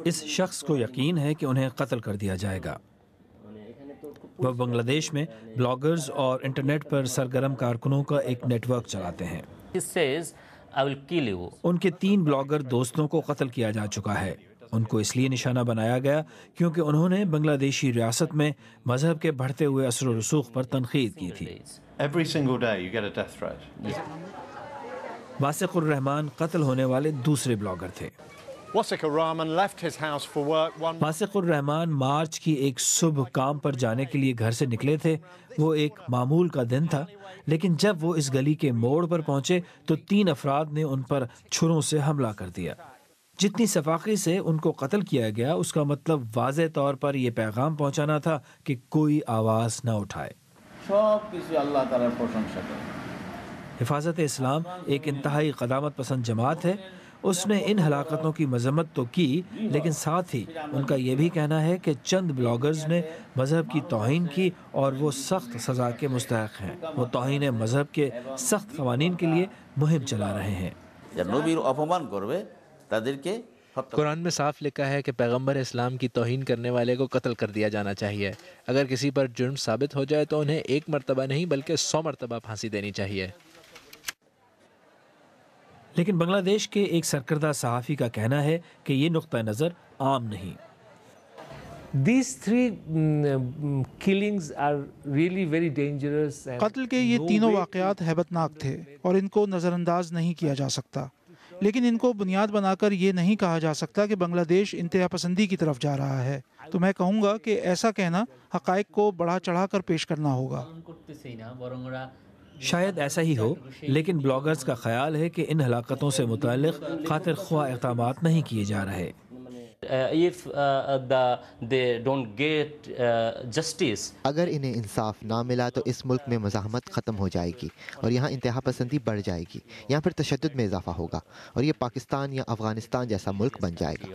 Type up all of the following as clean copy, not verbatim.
اس شخص کو یقین ہے کہ انہیں قتل کر دیا جائے گا۔ وہ بنگلہ دیش میں بلاگرز اور انٹرنیٹ پر سرگرم کارکنوں کا ایک نیٹ ورک چلاتے ہیں۔ ان کے 3 بلاگر دوستوں کو قتل کیا جا چکا ہے۔ ان کو اس لیے نشانہ بنایا گیا کیونکہ انہوں نے بنگلہ دیشی ریاست میں مذہب کے بڑھتے ہوئے اثر و رسوخ پر تنقید کی تھی۔ واسق الرحمان قتل ہونے والے دوسرے بلاگر تھے۔ واسق الرحمان مارچ کی ایک صبح کام پر جانے کے لیے گھر سے نکلے تھے۔ وہ ایک معمول کا دن تھا، لیکن جب وہ اس گلی کے موڑ پر پہنچے تو 3 افراد نے ان پر چھروں سے حملہ کر دیا۔ جتنی شفاقی سے ان کو قتل کیا گیا اس کا مطلب واضح طور پر یہ پیغام پہنچانا تھا کہ کوئی آواز نہ اٹھائے۔ حفاظت اسلام ایک انتہائی قدامت پسند جماعت ہے۔ اس نے ان ہلاکتوں کی مذمت تو کی، لیکن ساتھ ہی ان کا یہ بھی کہنا ہے کہ چند بلاگرز نے مذہب کی توہین کی اور وہ سخت سزا کے مستحق ہیں۔ وہ توہین مذہب کے سخت قوانین کے لیے مہم چلا رہے ہیں۔ قرآن میں صاف لکھا ہے کہ پیغمبر اسلام کی توہین کرنے والے کو قتل کر دیا جانا چاہیے۔ اگر کسی پر جرم ثابت ہو جائے تو انہیں 1 مرتبہ نہیں بلکہ 100 مرتبہ پھانسی دینی چاہیے۔ لیکن بنگلہ دیش کے ایک سرکردہ صحافی کا کہنا ہے کہ یہ نقطہ نظر عام نہیں۔ These 3 killings are really very dangerous. قتل کے یہ تینوں واقعات ہیبت ناک تھے اور ان کو نظر انداز نہیں کیا جا سکتا، لیکن ان کو بنیاد بنا کر یہ نہیں کہا جا سکتا کہ بنگلہ دیش انتہا پسندی کی طرف جا رہا ہے۔ تو میں کہوں گا کہ ایسا کہنا حقائق کو بڑھا چڑھا کر پیش کرنا ہوگا۔ شاید ایسا ہی ہو، لیکن بلاگرز کا خیال ہے کہ ان ہلاکتوں سے متعلق خاطر خواہ اقدامات نہیں کیے جا رہے۔ اگر انہیں انصاف نہ ملا تو اس ملک میں مزاحمت ختم ہو جائے گی اور یہاں انتہا پسندی بڑھ جائے گی، یہاں پھر تشدد میں اضافہ ہوگا اور یہ پاکستان یا افغانستان جیسا ملک بن جائے گا۔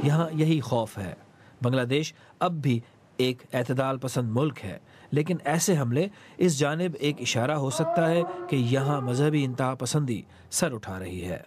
یہاں یہی خوف ہے۔ بنگلہ دیش اب بھی ایک اعتدال پسند ملک ہے، لیکن ایسے حملے اس جانب ایک اشارہ ہو سکتا ہے کہ یہاں مذہبی انتہا پسندی سر اٹھا رہی ہے۔